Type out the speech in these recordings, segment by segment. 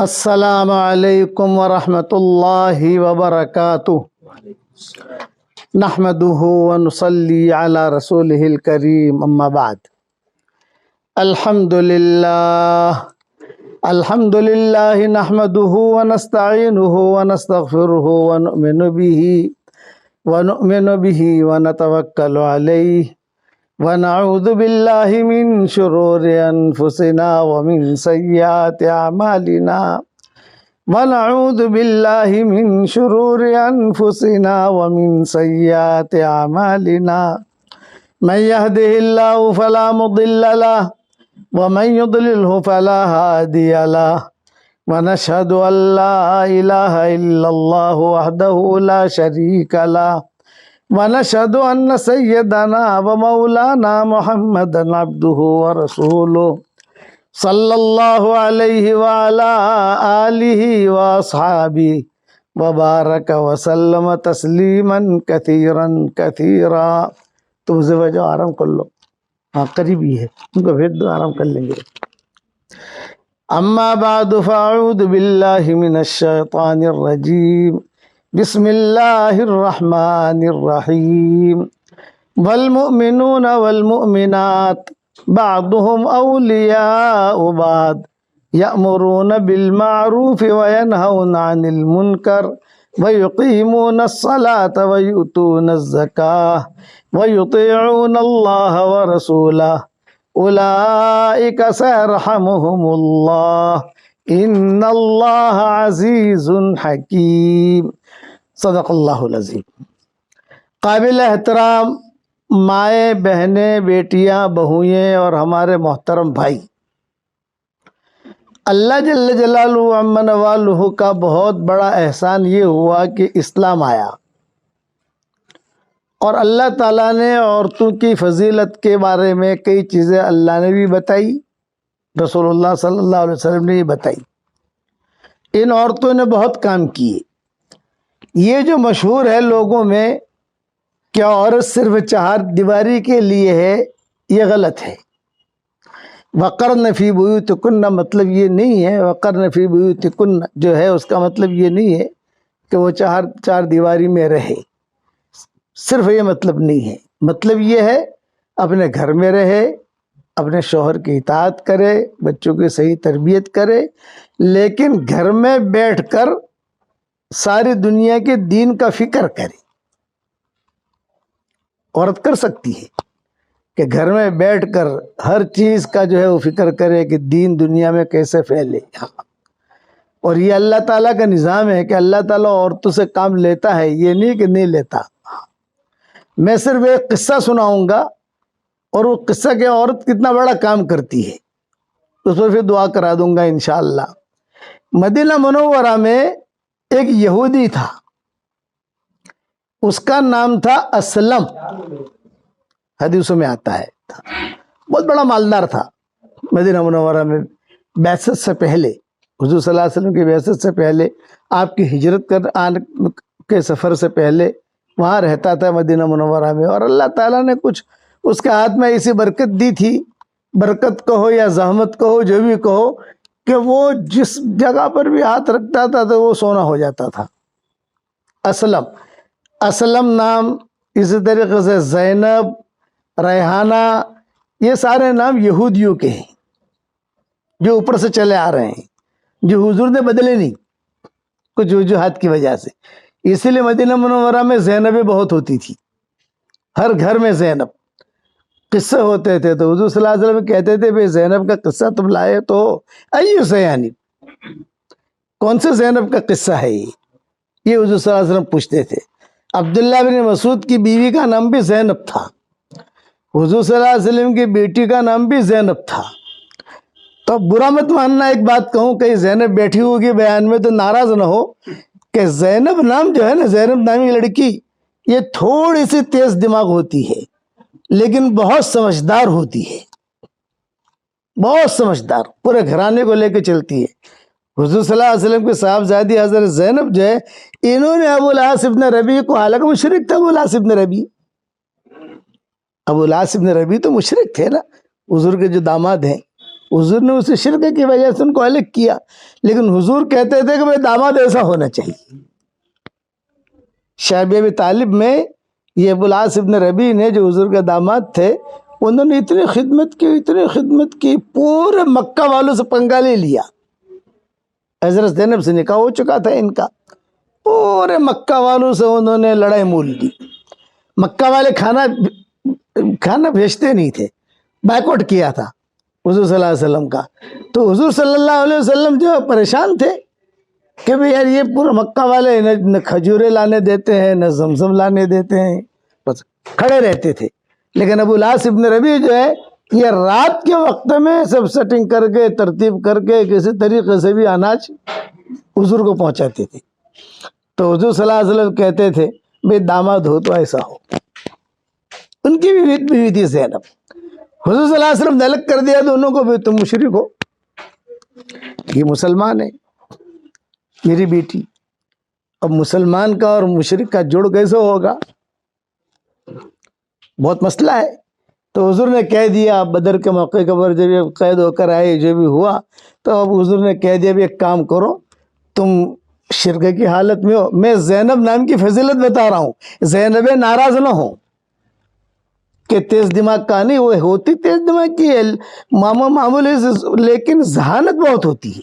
السلام علیکم ورحمۃ اللہ وبرکاتہ نحمده ونصلی علی رسولہ الکریم اما بعد الحمد للہ نحمده ونستعینه ونستغفره ونؤمن به ونتوکل علیہ ونعوذ باللہ من شرور انفسنا ومن سیئات اعمالنا ونعوذ باللہ من شرور انفسنا ومن سیئات اعمالنا من يهده الله فلا مضل له ومن يضلله فلا هادي له ونشهد أن لا إله إلا الله وحده لا شريك له ونشهد أن سيدنا ومولانا محمدا عبده ورسوله صلى الله عليه وعلى آله وأصحابه وبارك وسلم تسليما كثيرا كثيرا. تم سے وجہ آرام کر لو، ہاں قریب ہی ہے، ان کو بھیج دو، آرام کر لیں گے. اما بعد فاعوذ باللہ من الشیطان الرجیم، بسم اللہ الرحمن الرحیم. والمؤمنون والمؤمنات بعضهم اولیاء بعض یأمرون بالمعروف وینہون عن المنکر ویقیمون الصلاة ویؤتون الزکاة ویطیعون اللہ ورسولہ اولئک سیرحمهم اللہ ان اللہ عزیز حکیم. صدق اللہ العظیم. قابل احترام مائیں، بہنیں، بیٹیاں، بہوئیں اور ہمارے محترم بھائی، اللہ جل جلالہ عمن والہ کا بہت بڑا احسان یہ ہوا کہ اسلام آیا، اور اللہ تعالیٰ نے عورتوں کی فضیلت کے بارے میں کئی چیزیں اللہ نے بھی بتائی، رسول اللہ صلی اللہ علیہ وسلم نے بھی بتائی. ان عورتوں نے بہت کام کیے. یہ جو مشہور ہے لوگوں میں کہ عورت صرف چہار دیواری کے لیے ہے، یہ غلط ہے. وقرن فی بیوتکن مطلب یہ نہیں ہے، وقرن فی بیوتکن جو ہے اس کا مطلب یہ نہیں ہے کہ وہ چار دیواری میں رہے، صرف یہ مطلب نہیں ہے. مطلب یہ ہے اپنے گھر میں رہے، اپنے شوہر کی اطاعت کرے، بچوں کی صحیح تربیت کرے، لیکن گھر میں بیٹھ کر ساری دنیا کے دین کا فکر کرے. عورت کر سکتی ہے کہ گھر میں بیٹھ کر ہر چیز کا جو ہے وہ فکر کرے کہ دین دنیا میں کیسے پھیلے. اور یہ اللہ تعالیٰ کا نظام ہے کہ اللہ تعالیٰ عورتوں سے کام لیتا ہے، یہ نہیں کہ نہیں لیتا. میں صرف ایک قصہ سناؤں گا اور وہ قصہ کہ عورت کتنا بڑا کام کرتی ہے اس پر پھر دعا کرا دوں گا انشاءاللہ. مدینہ منورہ میں ایک یہودی تھا، اس کا نام تھا اسلم، حدیثوں میں آتا ہے. بہت بڑا مالدار تھا. مدینہ منورہ میں بعثت سے پہلے، حضور صلی اللہ علیہ وسلم کی بعثت سے پہلے، آپ کی ہجرت کے سفر سے پہلے وہاں رہتا تھا مدینہ منورہ میں. اور اللہ تعالیٰ نے کچھ اس کے ہاتھ میں ایسی برکت دی تھی، برکت کہو یا زحمت کہو، جو بھی کہو، کہ وہ جس جگہ پر بھی ہاتھ رکھتا تھا تو وہ سونا ہو جاتا تھا. اسلم نام. اسی طریقے سے زینب، ریحانہ، یہ سارے نام یہودیوں کے ہیں جو اوپر سے چلے آ رہے ہیں، جو حضور نے بدلے نہیں کچھ وجوہات کی وجہ سے. اسی لیے مدینہ منورہ میں زینبیں بہت ہوتی تھی، ہر گھر میں زینب. قصے ہوتے تھے تو حضور صلی اللہ علیہ وسلم کہتے تھے بھئی زینب کا قصہ تم لائے تو ایو سے، یعنی کون سے زینب کا قصہ ہے یہ حضور صلی اللہ علیہ وسلم پوچھتے تھے. عبداللہ بن مسعود کی بیوی کا نام بھی زینب تھا، حضور صلی اللہ علیہ وسلم کی بیٹی کا نام بھی زینب تھا. تو برا مت ماننا ایک بات کہوں، کہیں زینب بیٹھی ہوگی بیان میں تو ناراض نہ ہو کہ زینب نام جو ہے نا، زینب نامی لڑکی، یہ تھوڑی سی تیز دماغ ہوتی ہے لیکن بہت سمجھدار ہوتی ہے، بہت سمجھدار، پورے گھرانے کو لے کے چلتی ہے. حضور صلی اللہ علیہ وسلم کے صاحبزادی حضرت زینب جو ہے، انہوں نے ابو العاص ابن ربیع کو، حالانکہ مشرک تھا ابو العاص ابن ربیع، ابو العاص ابن ربیع تو مشرک تھے نا، حضور کے جو داماد ہیں، حضور نے اسے شرک کی وجہ سے ان کو الگ کیا، لیکن حضور کہتے تھے کہ بھائی داماد ایسا ہونا چاہیے۔ شعیب ابی طالب میں یہ ابو العاص ابن ربیع نے جو حضور کے داماد تھے، انہوں نے اتنی خدمت کی پورے مکہ والوں سے پنگا لے لیا۔ حضرت زینب سے نکاح ہو چکا تھا ان کا، پورے مکہ والوں سے انہوں نے لڑائی مول لی۔ مکہ والے کھانا بھیجتے نہیں تھے، بائیکاٹ کیا تھا حضور صلی اللہ علیہ وسلم کا۔ تو حضور صلی اللہ علیہ وسلم جو پریشان تھے کہ بھئی یار یہ پورا مکہ والے نہ کھجورے لانے دیتے ہیں، نہ زمزم لانے دیتے ہیں، بس کھڑے رہتے تھے۔ لیکن ابو العاص ابن ربیع جو ہے یہ رات کے وقت میں سب سیٹنگ کر کے ترتیب کر کے کسی طریقے سے بھی اناج حضور کو پہنچاتے تھے۔ تو حضور صلی اللہ علیہ وسلم کہتے تھے بھئی داماد ہو تو ایسا ہو۔ ان کی بھی بیوی تھی زینب، حضور صلی اللہ علیہ وسلم نے الگ کر دیا دونوں کو، بھی تم مشرک ہو، یہ مسلمان ہے میری بیٹی۔ اب مسلمان کا اور مشرک کا جوڑ کیسے ہوگا؟ بہت مسئلہ ہے۔ تو حضور نے کہہ دیا بدر کے موقع پر جب یہ قید ہو کر آئے، جو بھی ہوا، تو اب حضور نے کہہ دیا بھی ایک کام کرو، تم شرک کی حالت میں ہو، میں زینب نام کی فضیلت بتا رہا ہوں، زینب ناراض نہ ہو کہ تیز دماغ کا نہیں، وہ ہوتی تیز دماغ کی ہے معمولی، لیکن ذہانت بہت ہوتی ہے،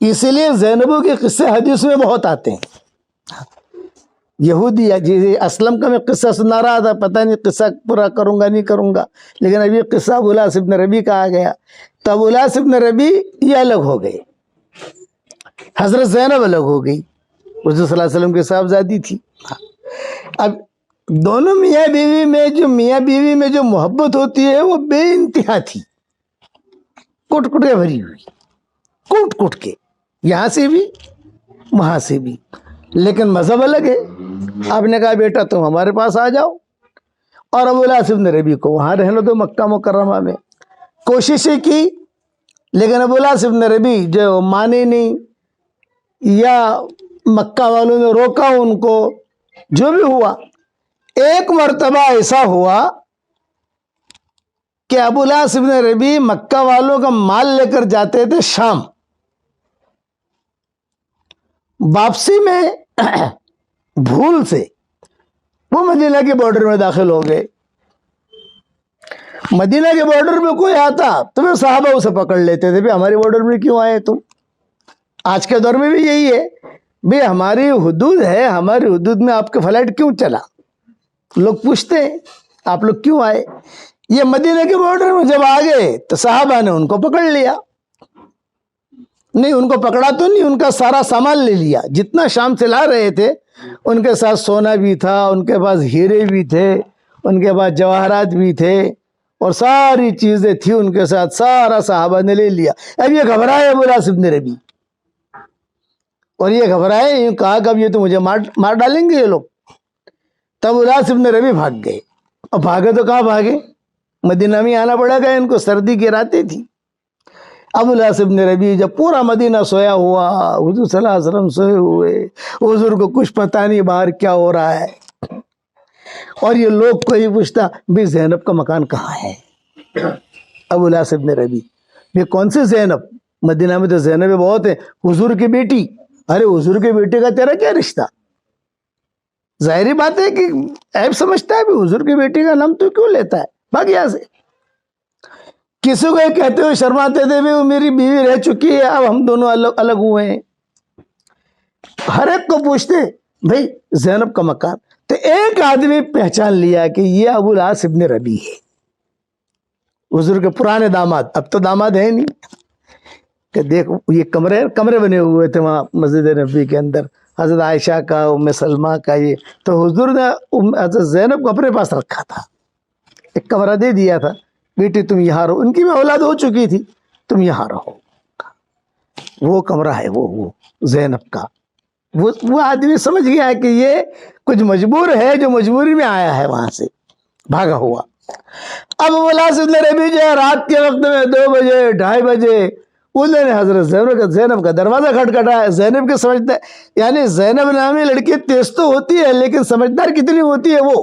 اسی لیے زینبوں کے قصے حدیث میں بہت آتے ہیں۔ یہودی جی اسلم کا میں قصہ سنا رہا تھا، پتہ نہیں قصہ پورا کروں گا نہیں کروں گا، لیکن اب یہ قصہ ابو العاص ابن ربیع کا آ گیا۔ تو ابو العاص ابن ربیع یہ الگ ہو گئے، حضرت زینب الگ ہو گئی، حضور صلی اللہ علیہ وسلم کے صاحبزادی تھی۔ اب دونوں میاں بیوی میں جو محبت ہوتی ہے وہ بے انتہا تھی، کٹ کٹ کے بھری ہوئی، کوٹ کوٹ کے، یہاں سے بھی وہاں سے بھی، لیکن مذہب الگ ہے۔ آپ نے کہا بیٹا تم ہمارے پاس آ جاؤ، اور ابو العاص ابن ربیع کو وہاں رہنے دو مکہ مکرمہ میں۔ کوششیں کی، لیکن ابو العاص ابن ربیع جو مانے نہیں، یا مکہ والوں نے روکا ان کو، جو بھی ہوا، ایک مرتبہ ایسا ہوا کہ ابو العاص ابن ربیع مکہ والوں کا مال لے کر جاتے تھے شام، واپسی میں بھول سے وہ مدینہ کے بارڈر میں داخل ہو گئے۔ مدینہ کے بارڈر میں کوئی آتا تو وہ صحابہ اسے پکڑ لیتے تھے، بھی ہمارے بارڈر میں کیوں آئے تم؟ آج کے دور میں بھی یہی ہے، بھی ہماری حدود ہے، ہماری حدود میں آپ کا فلائٹ کیوں چلا؟ لوگ پوچھتے ہیں آپ لوگ کیوں آئے؟ یہ مدینہ کے بارڈر میں جب آ گئے تو صحابہ نے ان کو پکڑ لیا، نہیں ان کو پکڑا تو نہیں، ان کا سارا سامان لے لیا، جتنا شام سے لا رہے تھے، ان کے ساتھ سونا بھی تھا، ان کے پاس ہیرے بھی تھے، ان کے پاس جواہرات بھی تھے، اور ساری چیزیں تھی ان کے ساتھ، سارا صحابہ نے لے لیا۔ اب یہ گھبرائے ابو العاص ابن ربیع، اور یہ گھبرائے، یہ کہا کہ اب یہ تو مجھے مار ڈالیں گے یہ لوگ۔ تب ابو العاص ابن ربیع بھاگ گئے، اور بھاگے تو کہاں بھاگے، مدینہ میں آنا پڑا گا ان کو، سردی کی راتیں تھی۔ ابو العاص ابن ربیع جب پورا مدینہ سویا ہوا، حضور صلی اللہ علیہ وسلم سوئے ہوئے، حضور کو کچھ پتہ نہیں باہر کیا ہو رہا ہے، اور یہ لوگ کوئی پوچھتا بھی زینب کا مکان کہاں ہے؟ ابو العاص ابن ربیع، یہ کون سی زینب؟ مدینہ میں تو زینب بہت ہے، حضور کی بیٹی۔ ارے حضور کے بیٹے کا تیرا کیا رشتہ؟ ظاہری بات ہے کہ عیب سمجھتا ہے، بھی حضور کی بیٹی کا نام تو کیوں لیتا ہے؟ بھاگ یہاں سے۔ کسی کو یہ کہتے ہوئے شرماتے تھے بھی وہ میری بیوی رہ چکی ہے، اب ہم دونوں الگ ہوئے ہیں۔ ہر ایک کو پوچھتے بھائی زینب کا مکان، تو ایک آدمی پہچان لیا کہ یہ ابو العاص ابن ربیع ہے، حضور کے پرانے داماد، اب تو داماد ہے نہیں، کہ دیکھ یہ کمرے بنے ہوئے تھے وہاں مسجد نبوی کے اندر، حضرت عائشہ کا، ام سلمہ کا، یہ تو حضور نے حضرت زینب کو اپنے پاس رکھا تھا، ایک کمرہ دے دیا تھا، بیٹی تم یہاں رہو، ان کی بھی اولاد ہو چکی تھی، تم یہاں رہو۔ وہ کمرہ ہے وہ زینب کا۔ وہ آدمی سمجھ گیا ہے کہ یہ کچھ مجبور ہے، جو مجبوری میں آیا ہے وہاں سے بھاگا ہوا۔ اب ابو العاص ابن ربیع جو ہے رات کے وقت میں 2 بجے 2:30 بجے انہوں نے حضرت زینب کا دروازہ کھٹکھٹایا۔ زینب کے سمجھتا ہے، یعنی زینب نامی لڑکی تیز تو ہوتی ہے لیکن سمجھدار کتنی ہوتی ہے وہ۔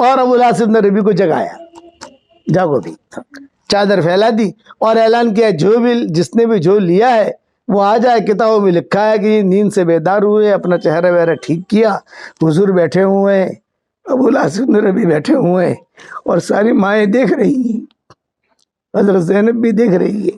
اور ابو العاص ابن ربی کو جگایا, جاگو بھی, چادر پھیلا دی اور اعلان کیا جو بھی جس نے بھی جو لیا ہے وہ آ جائے. کتابوں میں لکھا ہے کہ یہ نیند سے بیدار ہوئے, اپنا چہرہ وہرہ ٹھیک کیا, حضور بیٹھے ہوئے ہیں, ابو العاص ابن ربی بیٹھے ہوئے ہیں, اور ساری مائیں دیکھ رہی ہیں, حضرت زینب بھی دیکھ رہی ہے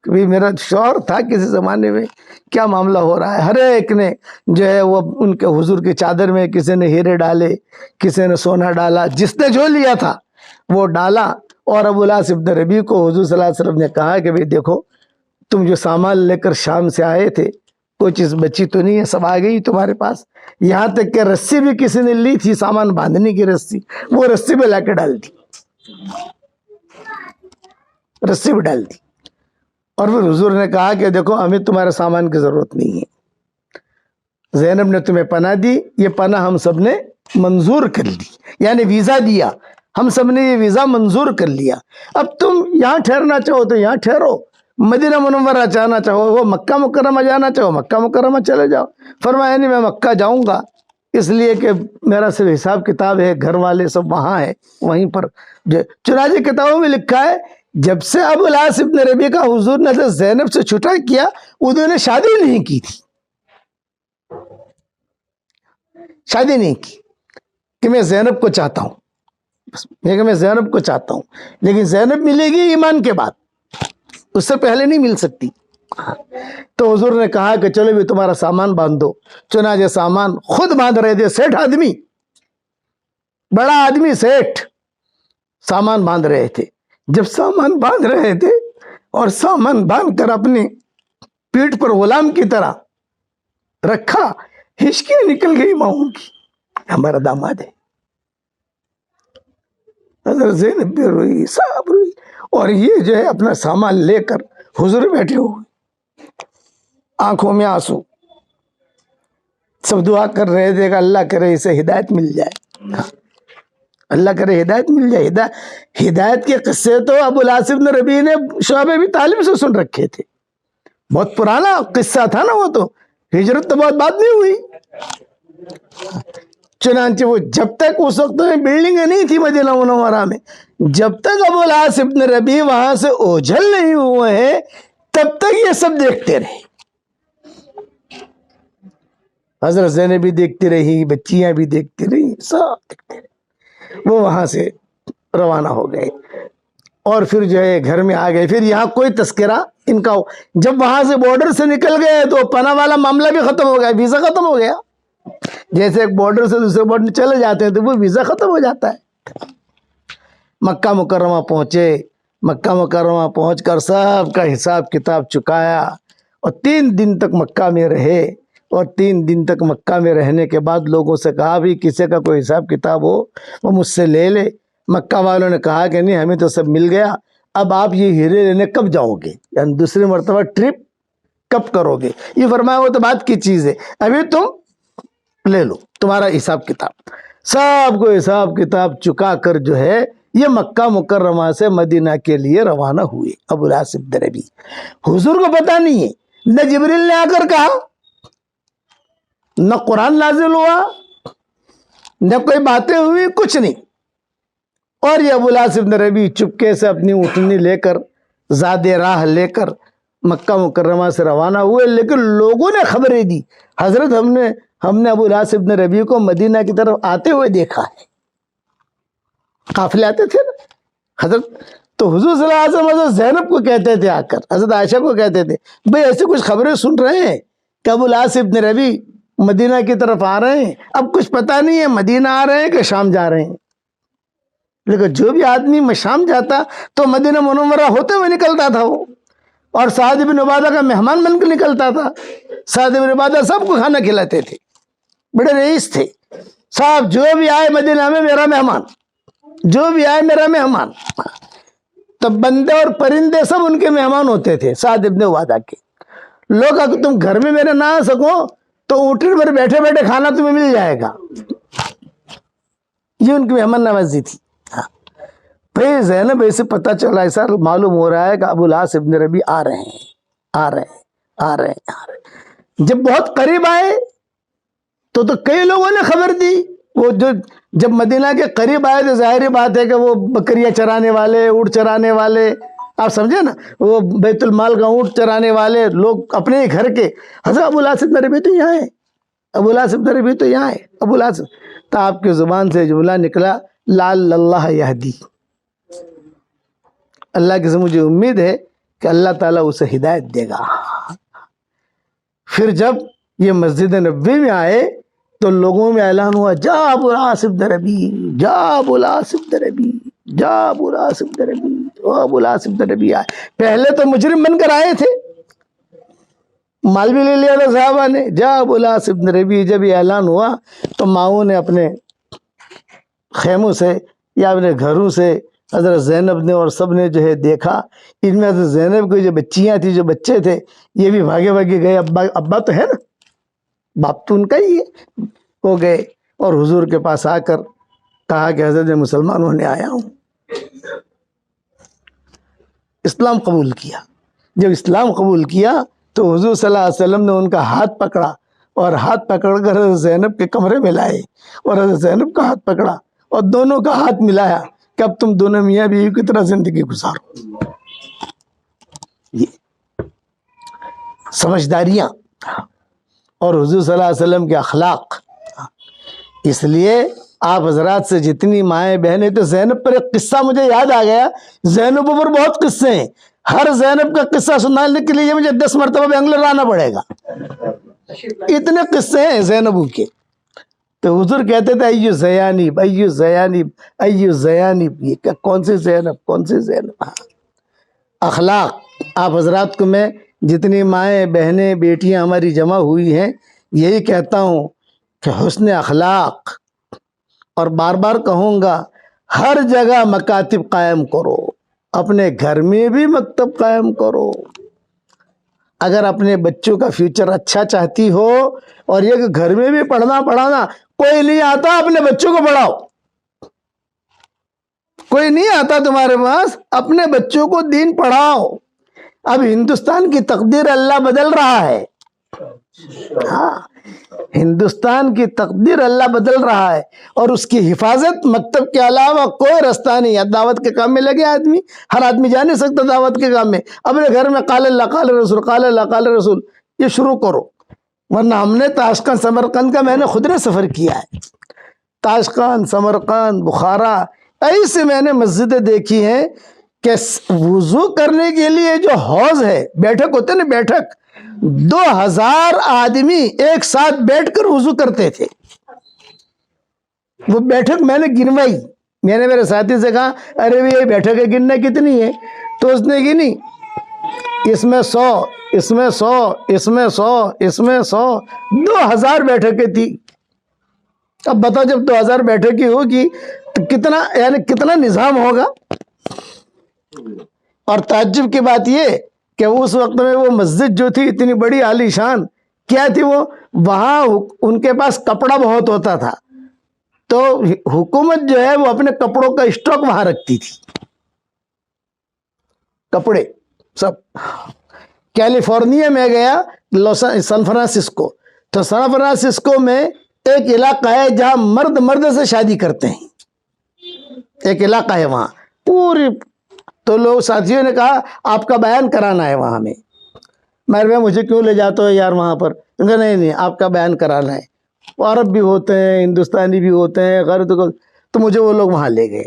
کہ بھی میرا شوہر تھا کسی زمانے میں, کیا معاملہ ہو رہا ہے. ہر ایک نے جو ہے وہ ان کے حضور کی چادر میں کسی نے ہیرے ڈالے, کسی نے سونا ڈالا, جس نے جو لیا تھا وہ ڈالا. اور ابو العاص ابن ربی کو حضور صلی اللہ علیہ وسلم نے کہا کہ بھئی دیکھو تم جو سامان لے کر شام سے آئے تھے کوئی چیز بچی تو نہیں ہے, سب آ گئی تمہارے پاس. یہاں تک کہ رسی بھی کسی نے لی تھی, سامان باندھنے کی رسی, وہ رسی میں لا کے ڈال دی, رسی بھی ڈال دی. اور پھر حضور نے کہا کہ دیکھو ہمیں تمہارے سامان کی ضرورت نہیں ہے, زینب نے تمہیں پناہ دی, یہ پناہ ہم سب نے منظور کر لی, یعنی ویزا دیا, ہم سب نے یہ ویزا منظور کر لیا. اب تم یہاں ٹھہرنا چاہو تو یہاں ٹھہرو, مدینہ منورہ جانا چاہو, وہ مکہ مکرمہ جانا چاہو مکہ مکرمہ چلے جاؤ. فرمایا نہیں میں مکہ جاؤں گا اس لیے کہ میرا صرف حساب کتاب ہے, گھر والے سب وہاں ہیں, وہیں پر چنانچہ کتابوں میں لکھا ہے جب سے ابو العاص ابن ربی کا حضور نے حضرت زینب سے چھٹا کیا انہوں نے شادی نہیں کی تھی, شادی نہیں کی کہ میں زینب کو چاہتا ہوں, کہ میں زینب کو چاہتا ہوں, لیکن زینب ملے گی ایمان کے بعد, اس سے پہلے نہیں مل سکتی. تو حضور نے کہا کہ چلو بھی تمہارا سامان باندھ دو. چنانچہ سامان خود باندھ رہے تھے, سیٹھ آدمی, بڑا آدمی سیٹھ سامان باندھ رہے تھے. جب سامان باندھ رہے تھے اور سامان باندھ کر اپنی پیٹھ پر غلام کی طرح رکھا, ہچکیاں نکل گئی ماؤں کی, ہمارا داماد ہے. حضرت زینب بھی روئی, صاحب روئی, اور یہ جو ہے اپنا سامان لے کر حضور بیٹھے ہوئے, آنکھوں میں آنسو, سب دعا کر رہے تھے کہ اللہ کرے اسے ہدایت مل جائے, اللہ کرے ہدایت مل جائے. ہدایت کے قصے تو ابو العاص ابن ربی نے شعیب ابی طالب سے سن رکھے تھے, بہت پرانا قصہ تھا نا, وہ تو ہجرت تو بہت بعد میں ہوئی. چنانچہ وہ جب تک اس وقت میں بلڈنگیں نہیں تھی مدینہ منورہ میں, جب تک ابو العاص ابن ربی وہاں سے اوجھل نہیں ہوئے ہیں تب تک یہ سب دیکھتے رہے. حضرت زینب بھی دیکھتی رہی, بچیاں بھی دیکھتی رہی, سب دیکھتے رہے. وہ وہاں سے روانہ ہو گئے اور پھر جو ہے گھر میں آ گئے. پھر یہاں کوئی تذکرہ ان کا, جب وہاں سے بارڈر سے نکل گئے تو پناہ والا معاملہ بھی ختم ہو گیا, ویزا ختم ہو گیا. جیسے ایک بارڈر سے دوسرے بارڈر چلے جاتے ہیں تو وہ ویزا ختم ہو جاتا ہے. مکہ مکرمہ پہنچے, مکہ مکرمہ پہنچ کر سب کا حساب کتاب چکایا اور 3 دن تک مکہ میں رہے. اور 3 دن تک مکہ میں رہنے کے بعد لوگوں سے کہا بھی کسی کا کوئی حساب کتاب ہو وہ مجھ سے لے لے. مکہ والوں نے کہا کہ نہیں ہمیں تو سب مل گیا, اب آپ یہ ہیرے لینے کب جاؤ گے, یعنی دوسری مرتبہ ٹرپ کب کرو گے. یہ فرمایا وہ تو بات کی چیز ہے, ابھی تم لے لو تمہارا حساب کتاب. سب کو حساب کتاب چکا کر جو ہے یہ مکہ مکرمہ سے مدینہ کے لیے روانہ ہوئے ابو العاص ابن ربی. حضور کو پتہ نہیں ہے, نہ جبریل نے آ کر کہا, نہ قرآن نازل ہوا, نہ کوئی باتیں ہوئی, کچھ نہیں. اور یہ ابو العاص ابن ربی چپکے سے اپنی اونٹنی لے کر, زاد راہ لے کر مکہ مکرمہ سے روانہ ہوئے. لیکن لوگوں نے خبریں دی, حضرت ہم نے ابو العاص ابن ربی کو مدینہ کی طرف آتے ہوئے دیکھا ہے. قافلے آتے تھے نا حضرت, تو حضور صلی اللہ علیہ وسلم حضرت زینب کو کہتے تھے, آ کر حضرت عائشہ کو کہتے تھے بھئی ایسے کچھ خبریں سن رہے ہیں کہ ابو العاص ابن ربی مدینہ کی طرف آ رہے ہیں. اب کچھ پتہ نہیں ہے مدینہ آ رہے ہیں کہ شام جا رہے ہیں. لیکن جو بھی آدمی شام جاتا تو مدینہ منورہ ہوتے ہوئے نکلتا تھا وہ, اور سعد بن عبادہ کا مہمان بن کے نکلتا تھا. سعد بن عبادہ سب کو کھانا کھلاتے تھے, بڑے رئیس تھے صاحب. جو بھی آئے مدینہ میں میرا مہمان, جو بھی آئے میرا مہمان. تو بندے اور پرندے سب ان کے مہمان ہوتے تھے سعد بن عبادہ کے. لوگ اگر تم گھر میں میرے نہ آ سکو تو اونٹنی پر بیٹھے بیٹھے کھانا تمہیں مل جائے گا. یہ ان کی مہمان نوازی تھی. پھر زینب ایسے پتہ چلا, ایسا معلوم ہو رہا ہے کہ ابو العاص ابن ربی آ رہے ہیں, آ رہے ہیں, آ رہے ہیں, آ رہے ہیں. جب بہت قریب آئے تو کئی لوگوں نے خبر دی, وہ جو جب مدینہ کے قریب آئے تو ظاہری بات ہے کہ وہ بکریاں چرانے والے، اونٹ چرانے والے، آپ سمجھے نا، وہ بیت المال کا اونٹ چرانے والے لوگ اپنے ہی گھر کے، حضرت ابو العاصم میرے بھی تو یہاں ہے، ابو العاصم میرے بھی تو یہاں ہے، ابو العاصم. تو آپ کی زبان سے جملہ نکلا لعل اللہ یہدی، اللہ کی سے مجھے امید ہے کہ اللہ تعالیٰ اسے ہدایت دے گا. پھر جب یہ مسجد نبوی میں آئے تو لوگوں میں اعلان ہوا جا ابو العاصم دربی، جا ابو العاصم دربی، جا ابو العاصم دربی. ابو العاصم دربی آئے. پہلے تو مجرم بن کر آئے تھے، مال بھی لے لیا تھا صحابہ نے. جا ابو العاصم دربی، جب یہ اعلان ہوا تو ماؤں نے اپنے خیموں سے یا اپنے گھروں سے حضرت زینب نے اور سب نے جو ہے دیکھا. ان میں حضرت زینب کی جو بچیاں تھیں، جو بچے تھے، یہ بھی بھاگے بھاگے گئے. ابا تو ہے نا، باپ تو ان کا ہی ہے. وہ گئے اور حضور کے پاس آ کر کہا کہ حضرت میں مسلمان ہونے آیا ہوں. اسلام قبول کیا. جب اسلام قبول کیا تو حضور صلی اللہ علیہ وسلم نے ان کا ہاتھ پکڑا اور ہاتھ پکڑ کر حضرت زینب کے کمرے میں لائے اور حضرت زینب کا ہاتھ پکڑا اور دونوں کا ہاتھ ملایا کہ اب تم دونوں میاں بیوی کی طرح زندگی گزارو. یہ سمجھداریاں اور حضور صلی اللہ علیہ وسلم کے اخلاق. اس لیے آپ حضرات سے جتنی مائیں بہنیں، تو زینب پر ایک قصہ مجھے یاد آ گیا. زینب پر بہت قصے ہیں، ہر زینب کا قصہ سنانے کے لیے مجھے 10 مرتبہ بنگلور آنا پڑے گا، اتنے قصے ہیں زینب کے. تو حضور کہتے تھے ایو زیانب، ایو زیانب، ایو زیانب. یہ کون سی زینب، کون سی زینب. اخلاق. آپ حضرات کو میں جتنی مائیں بہنیں بیٹیاں ہماری جمع ہوئی ہیں یہی کہتا ہوں کہ حسن اخلاق. اور بار بار کہوں گا ہر جگہ مکاتب قائم کرو، اپنے گھر میں بھی مکتب قائم کرو. اگر اپنے بچوں کا فیوچر اچھا چاہتی ہو اور یہ کہ گھر میں بھی پڑھانا کوئی نہیں آتا، اپنے بچوں کو پڑھاؤ. کوئی نہیں آتا تمہارے پاس، اپنے بچوں کو دین پڑھاؤ. اب ہندوستان کی تقدیر اللہ بدل رہا ہے. ہاں، ہندوستان کی تقدیر اللہ بدل رہا ہے اور اس کی حفاظت مکتب کے علاوہ کوئی رستہ نہیں ہے. دعوت کے کام میں لگے آدمی، ہر آدمی جا نہیں سکتا دعوت کے کام میں. اپنے گھر میں قال اللہ قال رسول، قال اللہ قال رسول یہ شروع کرو. ورنہ ہم نے تاشقند سمرقند کا میں نے خود نے سفر کیا ہے. تاشقند، سمرقند، بخارا، ایسے میں نے مسجدیں دیکھی ہیں کہ وضو کرنے کے لیے جو حوض ہے، بیٹھک ہوتے نا، بیٹھک 2000 آدمی ایک ساتھ بیٹھ کر وضو کرتے تھے. وہ بیٹھک میں نے گنوائی. میں نے میرے ساتھی سے کہا ارے یہ بیٹھک ہے گننا کتنی ہے؟ تو اس نے گنی، اس میں 100، اس میں 100، اس میں 100، اس میں 100، 2000 بیٹھکیں تھی. اب بتاؤ جب 2000 بیٹھکیں ہوگی تو کتنا، یعنی کتنا نظام ہوگا. اور تعجب کی بات یہ کہ اس وقت میں وہ مسجد جو تھی اتنی بڑی عالی شان، کیا تھی وہ، وہاں ان کے پاس کپڑا بہت ہوتا تھا تو حکومت جو ہے وہ اپنے کپڑوں کا اسٹاک وہاں رکھتی تھی. کپڑے سب. کیلیفورنیا میں گیا، سان فرانسسکو، تو سان فرانسسکو میں ایک علاقہ ہے جہاں مرد سے شادی کرتے ہیں. ایک علاقہ ہے وہاں پوری. تو لوگ ساتھیوں نے کہا آپ کا بیان کرانا ہے وہاں میں. میں بھائی مجھے کیوں لے جاتے ہو یار وہاں پر؟ کہا نہیں آپ کا بیان کرانا ہے. عرب بھی ہوتے ہیں، ہندوستانی بھی ہوتے ہیں، غیر تو مجھے وہ لوگ وہاں لے گئے.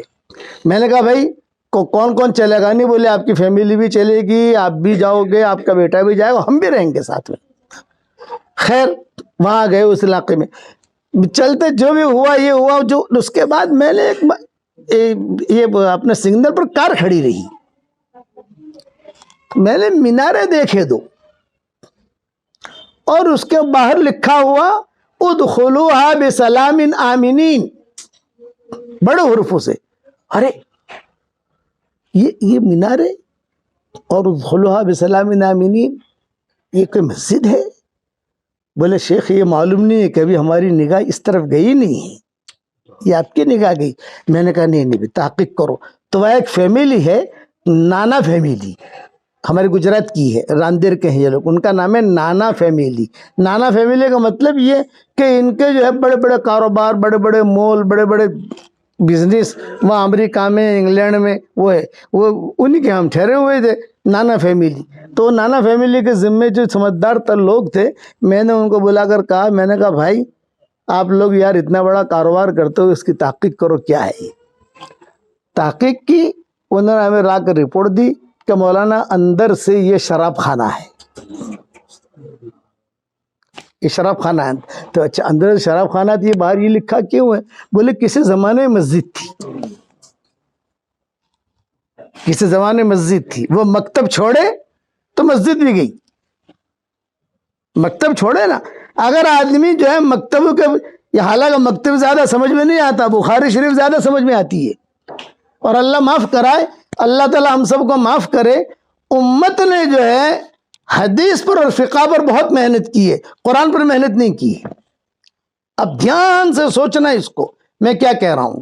میں نے کہا بھائی کون کون چلے گا؟ نہیں بولے آپ کی فیملی بھی چلے گی، آپ بھی جاؤ گے، آپ کا بیٹا بھی جائے گا، ہم بھی رہیں گے ساتھ میں. خیر وہاں گئے اس علاقے میں. چلتے جو بھی ہوا یہ ہوا. جو اس کے بعد میں نے یہ اپنے سگنل پر کار کھڑی رہی، میں نے مینارے دیکھے 2 اور اس کے باہر لکھا ہوا ادخلوها بسلام آمنین بڑے حروفوں سے. ارے یہ مینارے اور ادخلوها بسلام آمنین، یہ کوئی مسجد ہے؟ بولے شیخ یہ معلوم نہیں ہے، کبھی ہماری نگاہ اس طرف گئی نہیں ہے، یہ آپ کی نگاہ گئی. میں نے کہا نہیں تحقیق کرو. تو وہ ایک فیملی ہے، نانا فیملی، ہمارے گجرات کی ہے، راندیر کے ہیں یہ لوگ، ان کا نام ہے نانا فیملی۔ نانا فیملی کا مطلب یہ کہ ان کے جو ہے بڑے بڑے کاروبار، بڑے بڑے مول، بڑے بڑے بزنس وہاں امریکہ میں، انگلینڈ میں وہ ہے، وہ انہی کے ہم ٹھہرے ہوئے تھے، نانا فیملی۔ تو نانا فیملی کے ذمے جو سمجھدار تر لوگ تھے، میں نے ان کو بلا کر کہا، میں نے کہا بھائی آپ لوگ یار اتنا بڑا کاروبار کرتے ہو، اس کی تحقیق کرو کیا ہے یہ۔ تحقیق کی، انہوں نے ہمیں لا کر رپورٹ دی کہ مولانا اندر سے یہ شراب خانہ ہے، یہ شراب خانہ ہے۔ تو اچھا اندر سے شراب خانہ تھی، باہر یہ لکھا کیوں ہے؟ بولے کسی زمانے میں مسجد تھی، کسی زمانے میں مسجد تھی، وہ مکتب چھوڑے تو مسجد بھی گئی۔ مکتب چھوڑے نا، اگر آدمی جو ہے مکتب کے، یہ حالانکہ مکتب زیادہ سمجھ میں نہیں آتا، بخاری شریف زیادہ سمجھ میں آتی ہے، اور اللہ معاف کرائے، اللہ تعالی ہم سب کو معاف کرے، امت نے جو ہے حدیث پر اور فقہ پر بہت محنت کی ہے، قرآن پر محنت نہیں کی ہے۔ اب دھیان سے سوچنا اس کو، میں کیا کہہ رہا ہوں،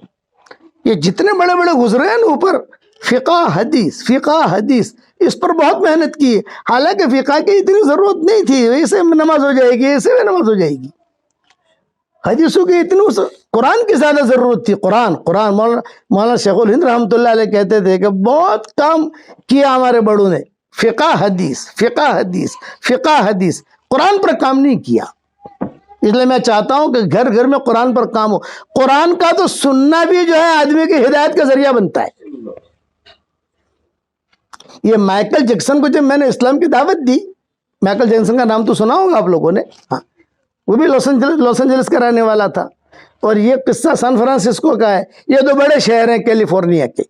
یہ جتنے بڑے بڑے گزرے ہیں اوپر، فقہ حدیث، فقہ حدیث، اس پر بہت محنت کی ہے۔ حالانکہ فقہ کی اتنی ضرورت نہیں تھی، اسے نماز ہو جائے گی، اسے بھی نماز ہو جائے گی۔ حدیثوں کی اتنی، قرآن کی زیادہ ضرورت تھی۔ قرآن مولانا شیخ الہند رحمۃ اللہ علیہ کہتے تھے کہ بہت کام کیا ہمارے بڑوں نے، فقہ حدیث، فقہ حدیث، فقہ حدیث، قرآن پر کام نہیں کیا۔ اس لیے میں چاہتا ہوں کہ گھر گھر میں قرآن پر کام ہو۔ قرآن کا تو سننا بھی جو ہے آدمی کی ہدایت کا ذریعہ بنتا ہے۔ یہ مائیکل جیکسن کو جب میں نے اسلام کی دعوت دی، مائیکل جیکسن کا نام تو سنا ہوگا آپ لوگوں نے، ہاں، وہ بھی لاس اینجلس کا رہنے والا تھا، اور یہ قصہ سان فرانسسکو کا ہے۔ یہ دو بڑے شہر ہیں کیلیفورنیا کے،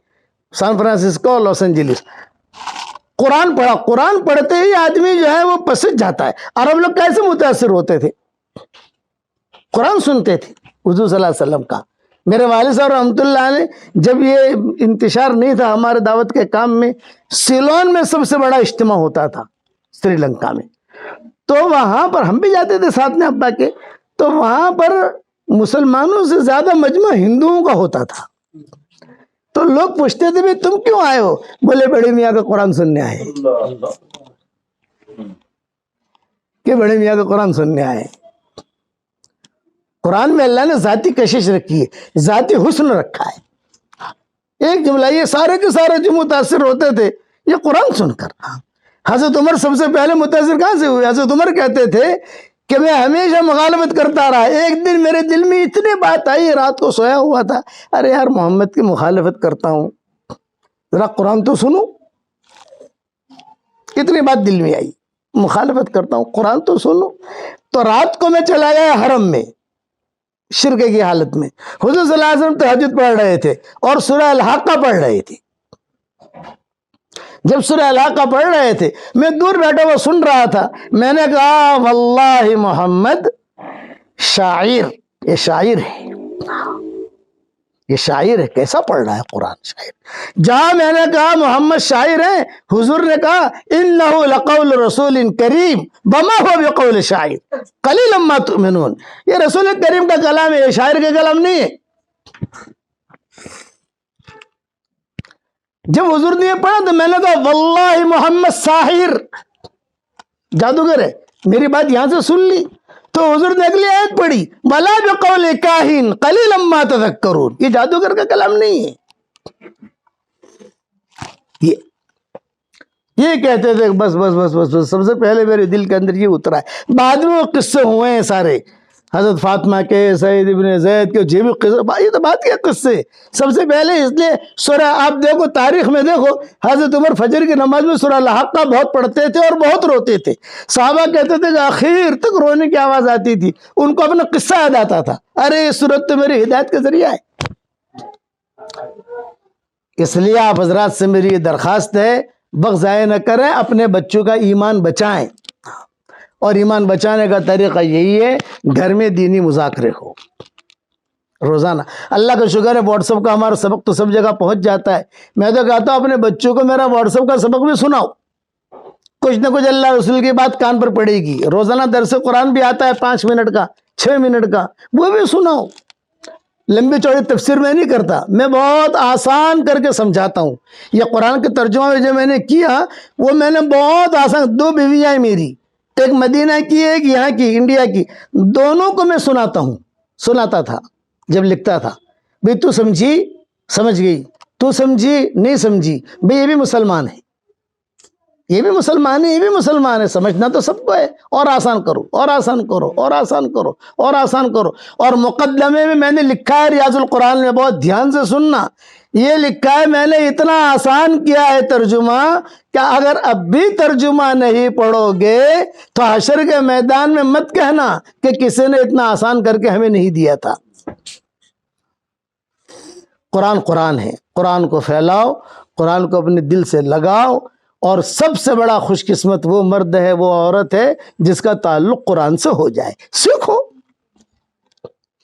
سان فرانسسکو اور لاس اینجلس۔ قرآن پڑھا، قرآن پڑھتے ہی آدمی جو ہے وہ پسج جاتا ہے۔ عرب لوگ کیسے متاثر ہوتے تھے؟ قرآن سنتے تھے حضور صلی اللہ علیہ وسلم کا۔ میرے والد صاحب رحمۃ اللہ علیہ، جب یہ انتشار نہیں تھا ہمارے دعوت کے کام میں، سیلون میں سب سے بڑا اجتماع ہوتا تھا سری لنکا میں، تو وہاں پر ہم بھی جاتے تھے ساتھ میں ابا کے، تو وہاں پر مسلمانوں سے زیادہ مجمع ہندوؤں کا ہوتا تھا۔ تو لوگ پوچھتے تھے بھی تم کیوں آئے ہو؟ بولے بڑے میاں کا قرآن سننے آئے، کہ بڑے میاں کا قرآن سننے آئے۔ قرآن میں اللہ نے ذاتی کشش رکھی ہے، ذاتی حسن رکھا ہے۔ ایک جملہ، یہ سارے کے سارے جو متاثر ہوتے تھے یہ قرآن سن کر۔ حضرت عمر سب سے پہلے متاثر کہاں سے ہوئے؟ حضرت عمر کہتے تھے کہ میں ہمیشہ مخالفت کرتا رہا، ایک دن میرے دل میں اتنی بات آئی، رات کو سویا ہوا تھا، ارے یار محمد کی مخالفت کرتا ہوں، ذرا قرآن تو سنو۔ اتنی بات دل میں آئی، مخالفت کرتا ہوں، قرآن تو سنو۔ تو رات کو میں چلا گیا حرم میں شرک کی حالت میں، حضور صلی اللہ علیہ وسلم تہجد پڑھ رہے تھے اور سورہ الحاقہ پڑھ رہے تھے۔ جب سورہ الحاقہ پڑھ رہے تھے، میں دور بیٹھا ہوا سن رہا تھا، میں نے کہا واللہ محمد شاعر، یہ شاعر ہے، یہ شاعر ہے، کیسا پڑھ رہا ہے قرآن، شاعر۔ جہاں میں نے کہا محمد شاعر ہے، حضور نے کہا انہ لقول رسول کریم وما هو بقول شاعر قلیلا ما تؤمنون، یہ رسول کریم کا کلام ہے، یہ شاعر کا کلام نہیں ہے۔ جب حضور نے یہ پڑھا تو میں نے کہا واللہ محمد ساحر، جادوگر ہے، میری بات یہاں سے سن لی۔ تو حضور نے اگلی آیت پڑھی ولا بقول کاہن قلیلا ما تذکرون، یہ جادوگر کا کلام نہیں ہے۔ یہ کہتے تھے بس بس بس بس بس، سب سے پہلے میرے دل کے اندر یہ اترا ہے۔ بعد میں وہ قصے ہوئے ہیں سارے، حضرت فاطمہ کے، سعید ابن زید کے، جو بھی قصے، یہ تو بات کے قصے سب سے پہلے، اس لیے سورہ، آپ دیکھو تاریخ میں دیکھو، حضرت عمر فجر کی نماز میں سورہ الحاقہ بہت پڑھتے تھے اور بہت روتے تھے۔ صحابہ کہتے تھے کہ آخر تک رونے کی آواز آتی تھی، ان کو اپنا قصہ یاد آتا تھا، ارے یہ سورت تو میری ہدایت کا ذریعہ ہے۔ اس لیے آپ حضرات سے میری یہ درخواست ہے، وقت ضائع نہ کریں، اپنے بچوں کا ایمان بچائیں، اور ایمان بچانے کا طریقہ یہی ہے گھر میں دینی مذاکرے ہو روزانہ۔ اللہ کا شکر ہے واٹس ایپ کا ہمارا سبق تو سب جگہ پہنچ جاتا ہے۔ میں تو کہتا ہوں اپنے بچوں کو میرا واٹس ایپ کا سبق بھی سناؤ، کچھ نہ کچھ اللہ رسول کی بات کان پر پڑے گی۔ روزانہ درس قرآن بھی آتا ہے 5 منٹ کا، 6 منٹ کا، وہ بھی سناؤ۔ لمبی چوڑی تفسیر میں نہیں کرتا، میں بہت آسان کر کے سمجھاتا ہوں. یہ قرآن کے ترجمہ جو میں نے کیا وہ میں نے بہت آسان، 2 بیویاں ہیں میری، ایک مدینہ کی ایک یہاں کی انڈیا کی، دونوں کو میں سناتا تھا جب لکھتا تھا. بھئی تو سمجھی سمجھ گئی، تو سمجھی نہیں سمجھی، بھئی یہ بھی مسلمان ہے، یہ بھی مسلمان ہے، یہ بھی مسلمان ہے، سمجھنا تو سب کو ہے. اور آسان کرو اور آسان کرو اور آسان کرو اور آسان کرو. اور مقدمے میں نے لکھا ہے ریاض القرآن میں، بہت دھیان سے سننا، یہ لکھا ہے میں نے اتنا آسان کیا ہے ترجمہ کہ اگر اب بھی ترجمہ نہیں پڑھو گے تو حشر کے میدان میں مت کہنا کہ کسی نے اتنا آسان کر کے ہمیں نہیں دیا تھا. قرآن ہے، قرآن کو پھیلاؤ، قرآن کو اپنے دل سے لگاؤ. اور سب سے بڑا خوش قسمت وہ مرد ہے، وہ عورت ہے جس کا تعلق قرآن سے ہو جائے. سیکھو،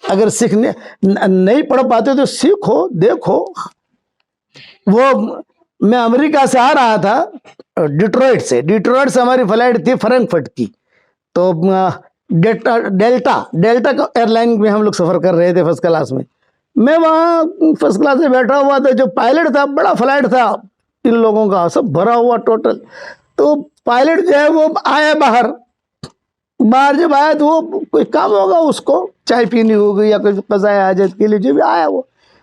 اگر سیکھنے نہیں پڑھ پاتے تو سیکھو، دیکھو. وہ میں امریکہ سے آ رہا تھا، ڈیٹروئٹ سے ہماری فلائٹ تھی فرینکفرٹ کی، تو ڈیلٹا ایئر لائن میں ہم لوگ سفر کر رہے تھے فرسٹ کلاس میں. میں وہاں فرسٹ کلاس میں بیٹھا ہوا تھا، جو پائلٹ تھا، بڑا فلائٹ تھا، 3 لوگوں کا، سب بھرا ہوا ٹوٹل. تو پائلٹ جو ہے وہ آیا باہر جب آیا تو وہ کوئی کام ہوگا اس کو، چائے پینی ہوگی یا کوئی قضائے حاجت کے لیے جو بھی آیا وہ،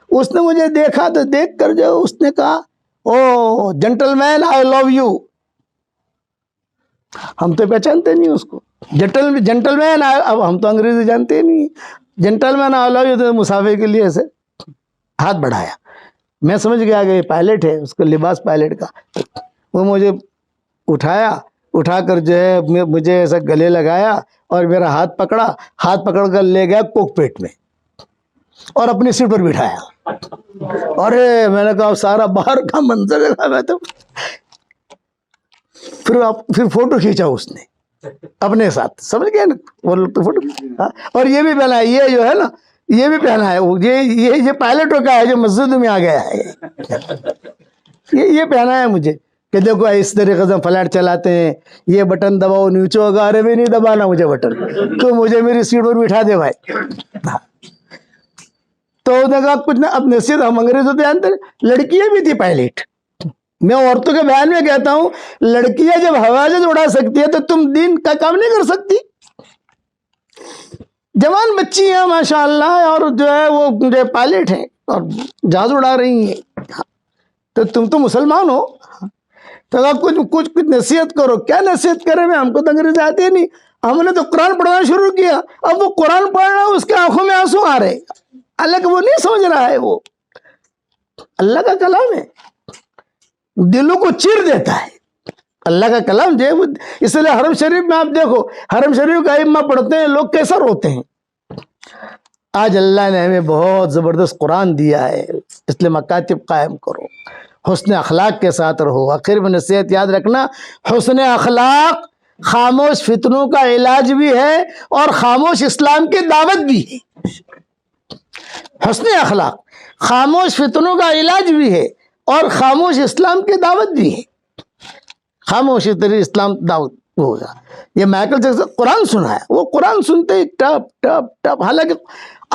اس نے مجھے دیکھا تو دیکھ کر جو اس نے کہا، او gentle main I love you. ہم تو پہچانتے نہیں اس کو. جنٹل مین، اب ہم تو انگریزی جانتے نہیں. Gentle main I love you, تو مسافر کے لیے ایسے ہاتھ بڑھایا. میں سمجھ گیا کہ یہ پائلٹ ہے، اس کا لباس پائلٹ کا. وہ مجھے اٹھا کر جو ہے مجھے ایسا گلے لگایا اور میرا ہاتھ پکڑ کر لے گیا کوک پیٹ میں اور اپنی سیٹ پر بٹھایا. ارے میں نے کہا سارا باہر کا منظر ہے. میں تو پھر فوٹو کھینچا اس نے اپنے ساتھ، سمجھ گئے نا وہ لوگ تو فوٹو. اور یہ بھی پہنا ہے، یہ جو ہے نا یہ بھی پہنا ہے، یہ پائلٹوں کا ہے جو مسجد میں آ گیا ہے. یہ پہنا ہے مجھے کہ دیکھو اس طریقے سے فلائٹ چلاتے ہیں، یہ بٹن دباؤ نیچے ہوگا. ارے بھی نہیں دبانا مجھے بٹن، تو مجھے میری سیٹ پر بٹھا دے بھائی. تو انہوں نے کہا کچھ نہ، اب نصیحت ہم انگریزوں تو جانتے، لڑکیاں بھی تھی پائلٹ. میں عورتوں کے بیان میں کہتا ہوں، لڑکیاں جب ہواجت اڑا سکتی ہے تو تم دین کا کام نہیں کر سکتی. جوان بچی ہیں ماشاءاللہ، اور جو ہے وہ پائلٹ ہیں اور جہاز اڑا رہی ہیں، تو تم تو مسلمان ہو. تو کچھ نصیحت کرو. کیا نصیحت کرے میں، ہم کو تو انگریزی آتی نہیں. ہم نے تو قرآن پڑھنا شروع کیا. اب وہ قرآن پڑھ رہا ہے، اس کے آنکھوں میں آنسو آ رہے. اللہ کہ وہ نہیں سمجھ رہا ہے، وہ اللہ کا کلام ہے، دلوں کو چیر دیتا ہے اللہ کا کلام جو ہے. اس لیے حرم شریف میں آپ دیکھو، حرم شریف کا ائمہ پڑھتے ہیں، لوگ کیسا روتے ہیں. آج اللہ نے ہمیں بہت زبردست قرآن دیا ہے، اس لیے مکاتب قائم کرو، حسن اخلاق کے ساتھ رہو. آخر میں نصیحت یاد رکھنا، حسن اخلاق خاموش فتنوں کا علاج بھی ہے اور خاموش اسلام کی دعوت بھی ہے. حسن اخلاق خاموش فتنوں کا علاج بھی ہے اور خاموش اسلام کی دعوت بھی ہے. خاموشی تیری اسلام دعوت ہوگا. یہ مائیکل جیکسن قرآن سنا ہے، وہ قرآن سنتے ہی ٹپ ٹپ ٹپ، حالانکہ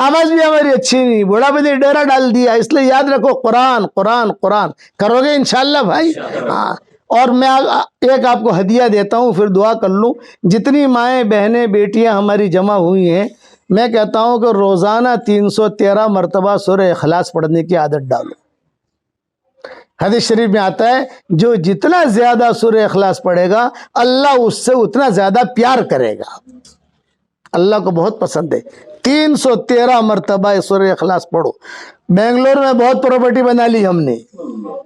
آواز بھی ہماری اچھی نہیں، بڑا بدی ڈیرا ڈال دیا. اس لیے یاد رکھو، قرآن قرآن قرآن کرو گے انشاءاللہ بھائی. ہاں، اور میں ایک آپ کو ہدیہ دیتا ہوں، پھر دعا کر لوں. جتنی مائیں بہنیں بیٹیاں ہماری جمع ہوئی ہیں، میں کہتا ہوں کہ روزانہ 313 مرتبہ سورہ اخلاص پڑھنے کی عادت ڈالو. حدیث شریف میں آتا ہے جو جتنا زیادہ سورہ اخلاص پڑھے گا اللہ اس سے اتنا زیادہ پیار کرے گا. اللہ کو بہت پسند ہے. 313 مرتبہ سورہ اخلاص پڑھو. بنگلور میں بہت پراپرٹی بنا لی ہم نے،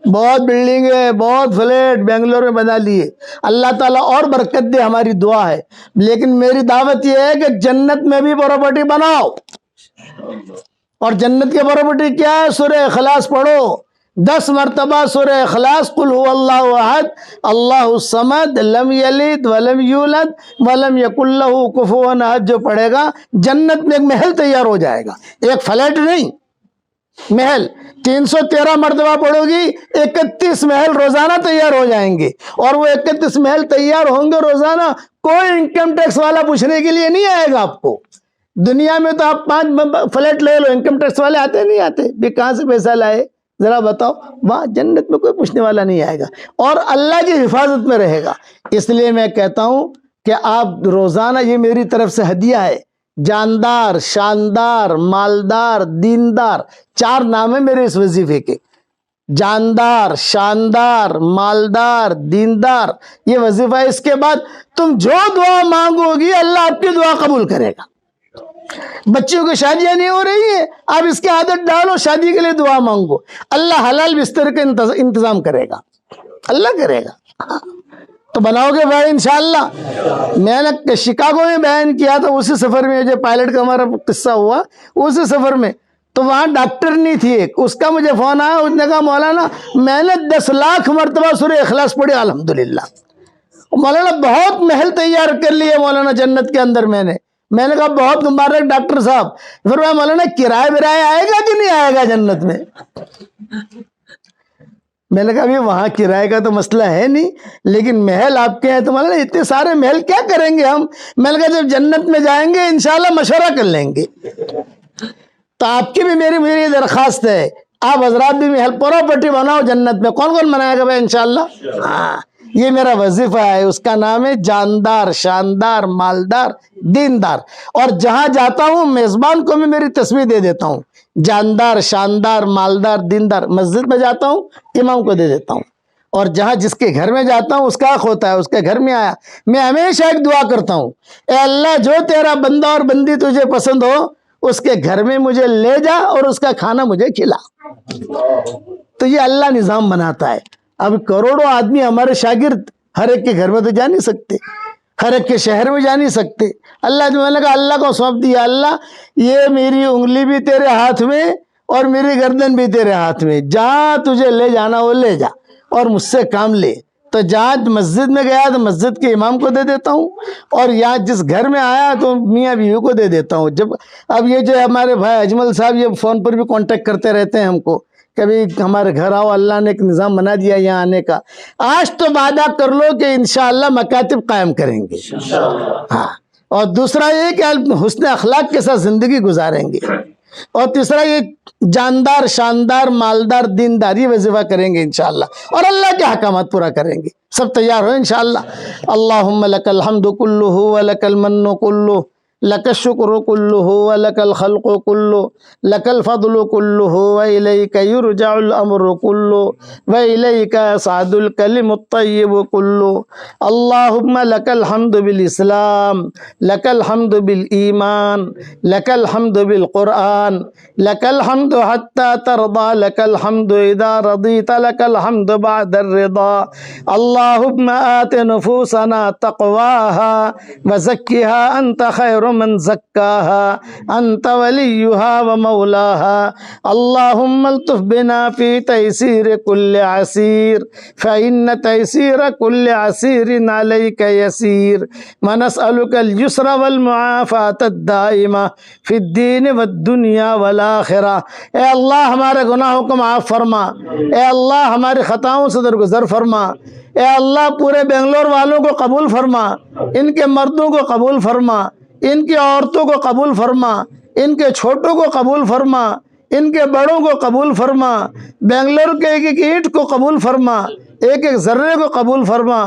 بہت بلڈنگیں، بہت فلیٹ بنگلور میں بنا لیے. اللہ تعالیٰ اور برکت دے، ہماری دعا ہے. لیکن میری دعوت یہ ہے کہ جنت میں بھی پراپرٹی بناؤ. اور جنت کی پراپرٹی کیا ہے؟ سورہ اخلاص پڑھو. 10 مرتبہ سورہ اخلاص، قل هو اللہ احد اللہ الصمد لم یلد ولم یولد ولم یکن لہ کفوا احد جو پڑھے گا، جنت میں ایک محل تیار ہو جائے گا. ایک فلیٹ نہیں، محل. 313 مرتبہ پڑھو گی، 31 محل روزانہ تیار ہو جائیں گے. اور وہ 31 محل تیار ہوں گے روزانہ، کوئی انکم ٹیکس والا پوچھنے کے لیے نہیں آئے گا آپ کو. دنیا میں تو آپ 5 فلیٹ لے لو، انکم ٹیکس والے آتے نہیں آتے بھی کہاں سے پیسہ لائے ذرا بتاؤ، وہاں جنت میں کوئی پوچھنے والا نہیں آئے گا اور اللہ کی حفاظت میں رہے گا۔ اس لیے میں کہتا ہوں کہ آپ روزانہ، یہ میری طرف سے ہدیہ ہے، جاندار، شاندار، مالدار، دیندار، 4 نام ہیں میرے اس وظیفے کے، جاندار، شاندار، مالدار، دیندار، یہ وظیفہ ہے۔ اس کے بعد تم جو دعا مانگو گی اللہ آپ کی دعا قبول کرے گا۔ بچیوں کی شادیاں نہیں ہو رہی ہیں، آپ اس کی عادت ڈالو، شادی کے لیے دعا مانگو، اللہ حلال بستر کا انتظام کرے گا، اللہ کرے گا۔ تو بناؤ گے بھائی انشاءاللہ؟ میں نے شکاگو میں بیان کیا تھا، اسی سفر میں جو پائلٹ کا ہمارا قصہ ہوا، اسی سفر میں تو وہاں ڈاکٹر نہیں تھی ایک، اس کا مجھے فون آیا، اس نے کہا مولانا میں نے 10 لاکھ مرتبہ سورہ اخلاص پڑھی الحمدللہ، مولانا بہت محل تیار کر لیے مولانا جنت کے اندر۔ میں نے کہا بہت مبارک ڈاکٹر صاحب۔ پھر میں مولانا کرایہ برایہ آئے گا کہ نہیں آئے گا جنت میں؟ میں نے کہا ابھی وہاں کرائے کا تو مسئلہ ہے نہیں، لیکن محل آپ کے ہیں تو مولانا اتنے سارے محل کیا کریں گے ہم؟ میں نے کہا جب جنت میں جائیں گے انشاءاللہ مشورہ کر لیں گے۔ تو آپ کی بھی میری درخواست ہے، آپ حضرات بھی محل پراپرٹی بناؤ جنت میں۔ کون کون بنائے گا بھائی انشاءاللہ؟ ہاں، یہ میرا وظیفہ ہے، اس کا نام ہے جاندار، شاندار، مالدار، دیندار۔ اور جہاں جاتا ہوں میزبان کو میں میری تصویر دے دیتا ہوں، جاندار، شاندار، مالدار، دیندار۔ مسجد میں جاتا ہوں امام کو دے دیتا ہوں، اور جہاں جس کے گھر میں جاتا ہوں اس کا حق ہوتا ہے، اس کے گھر میں آیا میں ہمیشہ ایک دعا کرتا ہوں، اے اللہ جو تیرا بندہ اور بندی تجھے پسند ہو اس کے گھر میں مجھے لے جا اور اس کا کھانا مجھے کھلا۔ تو یہ اللہ نظام بناتا ہے۔ اب کروڑوں آدمی ہمارے شاگرد ہر ایک کے گھر میں تو جا نہیں سکتے، ہر ایک کے شہر میں جا نہیں سکتے۔ اللہ جو میں نے کہا اللہ کو سونپ دیا، اللہ یہ میری انگلی بھی تیرے ہاتھ میں اور میری گردن بھی تیرے ہاتھ میں، جہاں تجھے لے جانا وہ لے جا اور مجھ سے کام لے۔ تو جہاں مسجد میں گیا تو مسجد کے امام کو دے دیتا ہوں، اور یہاں جس گھر میں آیا تو میاں بیوی کو دے دیتا ہوں۔ جب اب یہ جو ہمارے بھائی اجمل صاحب یہ فون پر بھی کانٹیکٹ کرتے رہتے ہیں ہم کو، کبھی ہمارے گھر آؤ، اللہ نے ایک نظام بنا دیا یہاں آنے کا، آج تو وعدہ کر لو کہ انشاءاللہ مکاتب قائم کریں گے۔ ہاں، اور دوسرا یہ کہ حسن اخلاق کے ساتھ زندگی گزاریں گے، اور تیسرا یہ جاندار، شاندار، مالدار، دیندار، یہ وظیفہ کریں گے انشاءاللہ، اور اللہ کے احکامات پورا کریں گے۔ سب تیار ہو انشاءاللہ؟ اللہم لک الحمد کلہ ولک المن کلہ، لک الشکر کلہ ولک الخلق کلہ، لک الفضل کلہ وإلیک یرجع الامر کلہ وإلیک یصعد الکلم الطیب کلہ۔ اللہم لک الحمد بالاسلام، لک الحمد بالایمان، لک الحمد بالقرآن، لک الحمد حتی ترضى، لک الحمد اذا رضیت، لک الحمد بعد الرضا۔ اللہم آت نفوسنا تقواها وزکها انت خیر من زکاها انت ولیها ومولاها۔ اللہم الطف بنا فی تیسیر کل عسیر فإن تیسیر کل عسیر علیک یسیر، ونسألک اليسر والمعافاة الدائمہ فی الدین والدنیا والآخرہ۔ اے اللہ ہمارے گناہوں کو معاف فرما، اے اللہ ہماری خطاؤں سے درگزر فرما، اے اللہ پورے بنگلور والوں کو قبول فرما، ان کے مردوں کو قبول فرما، ان کی عورتوں کو قبول فرما، ان کے چھوٹوں کو قبول فرما، ان کے بڑوں کو قبول فرما، بنگلور کے ایک ایک اینٹ کو قبول فرما، ایک ایک ذرے کو قبول فرما،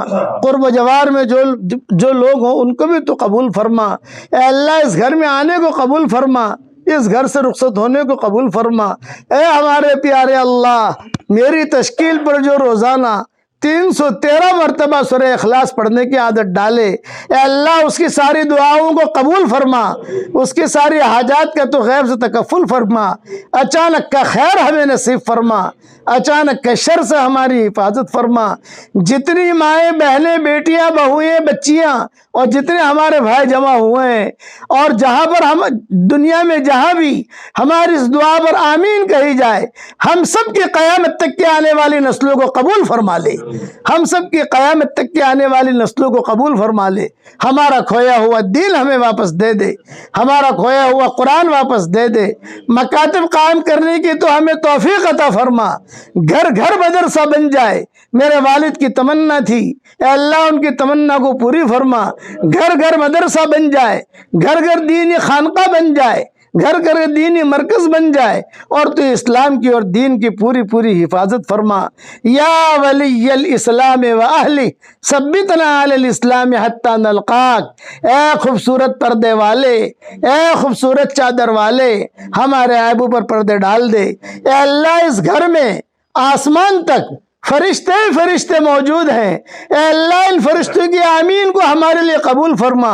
قرب و جوار میں جو لوگ ہوں ان کو بھی تو قبول فرما۔ اے اللہ اس گھر میں آنے کو قبول فرما، اس گھر سے رخصت ہونے کو قبول فرما۔ اے ہمارے پیارے اللہ، میری تشکیل پر جو روزانہ 313 مرتبہ سورہ اخلاص پڑھنے کی عادت ڈالے، اے اللہ اس کی ساری دعاؤں کو قبول فرما، اس کی ساری حاجات کا تو غیب سے تکفل فرما، اچانک کا خیر ہمیں نصیب فرما، اچانک کے شر سے ہماری حفاظت فرما۔ جتنی مائیں، بہنیں، بیٹیاں، بہویں، بچیاں اور جتنے ہمارے بھائی جمع ہوئے ہیں، اور جہاں پر ہم دنیا میں جہاں بھی ہماری اس دعا پر آمین کہی جائے، ہم سب کی قیامت تک کے آنے والی نسلوں کو قبول فرما لے۔ ہم سب کی قیامت تک کے آنے والی نسلوں کو قبول فرما لے، ہمارا کھویا ہوا دین ہمیں واپس دے دے، ہمارا کھویا ہوا قرآن واپس دے دے، مکاتب قائم کرنے کی تو ہمیں توفیق عطا فرما، گھر گھر مدرسہ بن جائے، میرے والد کی تمنا تھی، اے اللہ ان کی تمنا کو پوری فرما، گھر گھر مدرسہ بن جائے، گھر گھر دینی خانقاہ بن جائے، گھر گھر دینی مرکز بن جائے، اور تو اسلام کی اور دین کی پوری پوری حفاظت فرما۔ یا ولی الاسلام و اہلی ثبتنا علی الاسلام حتی نلقاک، اے خوبصورت پردے والے، اے خوبصورت چادر والے، ہمارے عیبوں پر پردے ڈال دے۔ اے اللہ اس گھر میں آسمان تک فرشتے فرشتے موجود ہیں، اے اللہ ان فرشتوں کی آمین کو ہمارے لیے قبول فرما۔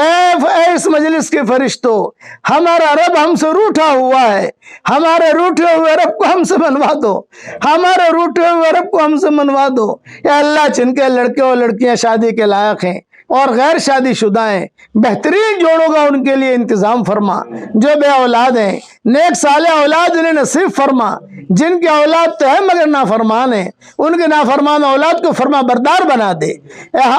اے اس مجلس کے فرشتوں، ہمارا رب ہم سے روٹھا ہوا ہے، ہمارے روٹھے ہوئے رب کو ہم سے منوا دو، ہمارے روٹھے ہوئے رب کو ہم سے منوا دو۔ اے اللہ جن کے لڑکے اور لڑکیاں شادی کے لائق ہیں اور غیر شادی شدہ ہیں، بہترین جوڑوں کا ان کے لیے انتظام فرما، جو بے اولاد ہیں نیک صالح اولاد انہیں نصیب فرما، جن کی اولاد تو ہے مگر نافرمان ہیں ان کے نافرمان اولاد کو فرما بردار بنا دے،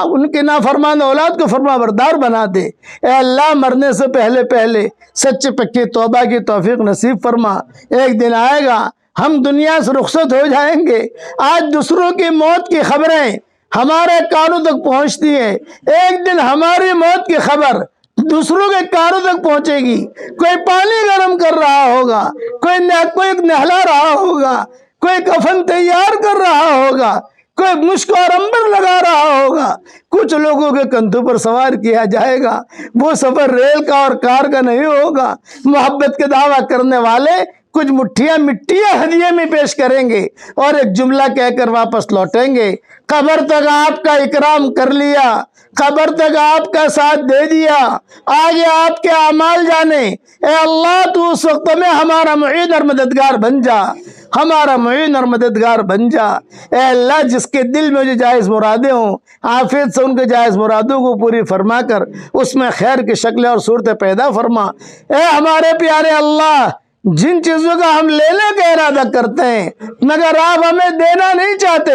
ان کے نافرمان اولاد کو فرما بردار بنا دے۔ اے اللہ مرنے سے پہلے پہلے سچے پکی توبہ کی توفیق نصیب فرما، ایک دن آئے گا ہم دنیا سے رخصت ہو جائیں گے، آج دوسروں کی موت کی خبریں ہمارے کانوں تک پہنچتی ہیں، ایک دن ہماری موت کی خبر دوسروں کے کانوں تک پہنچے گی، کوئی پانی گرم کر رہا ہوگا، کوئی نہلا رہا ہوگا، کوئی کفن تیار کر رہا ہوگا، کوئی مشک اور عنبر لگا رہا ہوگا، کچھ لوگوں کے کندھوں پر سوار کیا جائے گا، وہ سفر ریل کا اور کار کا نہیں ہوگا، محبت کے دعویٰ کرنے والے کچھ مٹھیاں ہدیے میں پیش کریں گے اور ایک جملہ کہہ کر واپس لوٹیں گے، قبر تک آپ کا اکرام کر لیا، قبر تک آپ کا ساتھ دے دیا، آگے آپ کے اعمال جانے۔ اے اللہ تو اس وقت میں ہمارا معین اور مددگار بن جا، ہمارا معین اور مددگار بن جا۔ اے اللہ جس کے دل میں جو جائز مرادیں ہوں عافیت سے ان کے جائز مرادوں کو پوری فرما کر اس میں خیر کی شکلیں اور صورتیں پیدا فرما۔ اے ہمارے پیارے اللہ جن چیزوں کا ہم لینے کا ارادہ کرتے ہیں مگر آپ ہمیں دینا نہیں چاہتے،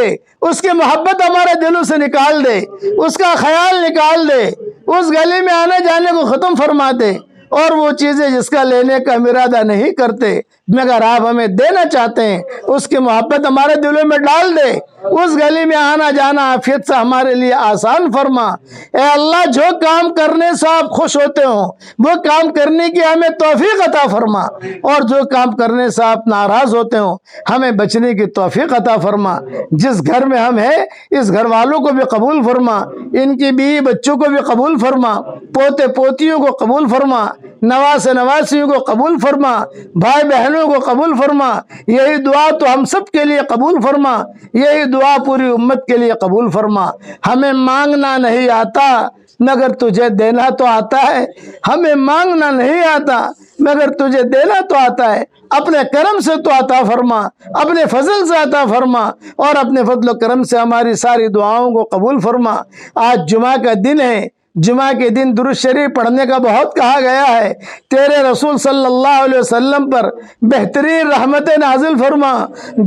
اس کی محبت ہمارے دلوں سے نکال دے، اس کا خیال نکال دے، اس گلی میں آنے جانے کو ختم فرما دے، اور وہ چیزیں جس کا لینے کا ہم ارادہ نہیں کرتے مگر آپ ہمیں دینا چاہتے ہیں اس کی محبت ہمارے دلوں میں ڈال دے، اس گلی میں آنا جانا عافیت سے ہمارے لیے آسان فرما۔ اے اللہ جو کام کرنے سے آپ خوش ہوتے ہوں وہ کام کرنے کی ہمیں توفیق عطا فرما، اور جو کام کرنے سے آپ ناراض ہوتے ہوں ہمیں بچنے کی توفیق عطا فرما۔ جس گھر میں ہم ہیں اس گھر والوں کو بھی قبول فرما، ان کی بیوی بچوں کو بھی قبول فرما، پوتے پوتیوں کو قبول فرما، نواسے نواسیوں کو قبول فرما، بھائی بہنوں کو قبول فرما۔ یہی دعا تو ہم سب کے لیے قبول فرما، یہی دعا پوری امت کے لیے قبول فرما۔ ہمیں مانگنا نہیں آتا مگر تجھے دینا تو آتا ہے، ہمیں مانگنا نہیں آتا مگر تجھے دینا تو آتا ہے، اپنے کرم سے تو عطا فرما، اپنے فضل سے عطا فرما، اور اپنے فضل و کرم سے ہماری ساری دعاؤں کو قبول فرما۔ آج جمعہ کا دن ہے، جمعہ کے دن درود شریف پڑھنے کا بہت کہا گیا ہے، تیرے رسول صلی اللہ علیہ وسلم پر بہترین رحمتیں نازل فرما،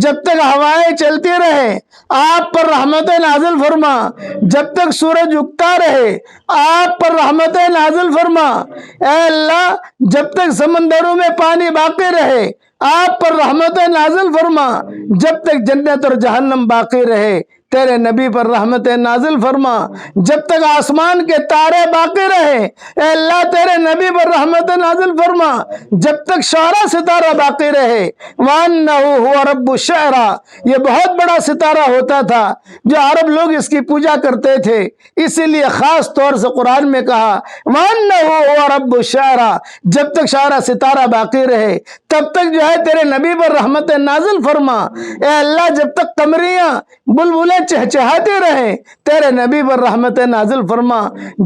جب تک ہوائیں چلتی رہے آپ پر رحمتیں نازل فرما، جب تک سورج اگتا رہے آپ پر رحمتیں نازل فرما، اے اللہ جب تک سمندروں میں پانی باقی رہے آپ پر رحمتیں نازل فرما، جب تک جنت اور جہنم باقی رہے تیرے نبی پر رحمتیں نازل فرما، جب تک آسمان کے تارے باقی رہے اے اللہ تیرے نبی پر رحمتیں نازل فرما، جب تک شعرا ستارہ باقی رہے۔ وَأَنَّهُ هُوَ رَبُّ الشِّعْرَى، یہ بہت بڑا ستارہ ہوتا تھا جو عرب لوگ اس کی پوجا کرتے تھے، اسی لیے خاص طور سے قرآن میں کہا وَأَنَّهُ هُوَ رَبُّ الشِّعْرَى، جب تک شعرا ستارہ باقی رہے تب تک جو ہے تیرے نبی پر رحمتیں نازل فرما۔ اے اللہ جب تک قمریاں بلبلیں چہچہاتے رہے تیرے نبی پر رحمت نازل فرما،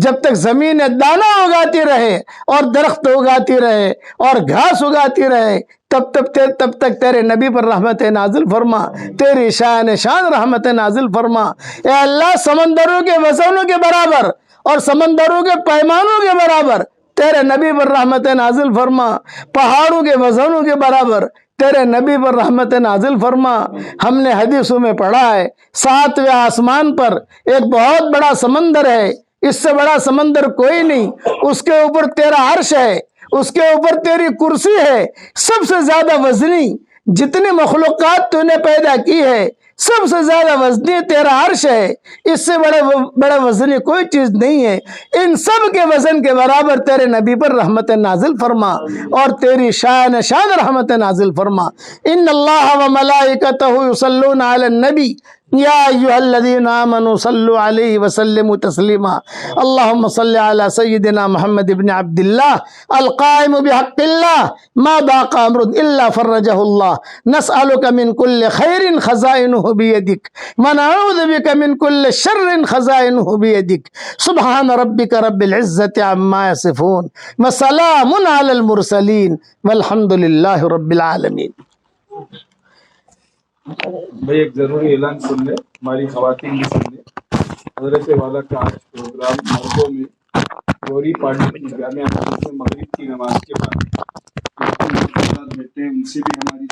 جب تک زمین دانہ اگاتی رہے اور درخت اگاتی رہے اور گھاس اگاتی رہے تب تک تیرے نبی پر رحمت نازل فرما، تیری شان شان رحمت نازل فرما۔ اے اللہ سمندروں کے وزنوں کے برابر اور سمندروں کے پیمانوں کے برابر تیرے نبی پر رحمت نازل فرما، پہاڑوں کے وزنوں کے برابر تیرے نبی پر رحمت نازل فرما. ہم نے حدیثوں میں پڑھا ہے 7ویں آسمان پر ایک بہت بڑا سمندر ہے, اس سے بڑا سمندر کوئی نہیں, اس کے اوپر تیرا عرش ہے, اس کے اوپر تیری کرسی ہے, سب سے زیادہ وزنی جتنی مخلوقات تو نے پیدا کی ہے سب سے زیادہ وزنی تیرا عرش ہے, اس سے بڑے وزنی کوئی چیز نہیں ہے. ان سب کے وزن کے برابر تیرے نبی پر رحمت نازل فرما اور تیری شان رحمت نازل فرما. ان اللہ و ملائکتہ یصلون علی النبی یا ایھا الذین آمنوا صلوا علیہ وسلموا تسلیما. اللہم صل علی سیدنا محمد بن عبد اللہ القائم بحق اللہ ما ضاق امر الا فرجہ اللہ. نسألک من کل خیر خزائنہ بیدک ونعوذ بک من کل شر خزائنہ بیدک. سبحان ربک رب العزت عما یصفون وسلام علی المرسلین والحمد للہ رب العالمین. بھائی ایک ضروری اعلان سن لیں, ہماری خواتین بھی سن لیں. حضرت والا کا آج پروگرام مردوں میں گوری پارٹی جامعہ میں مغرب کی نماز کے بعد بیٹھتے ہیں, ان سے بھی ہماری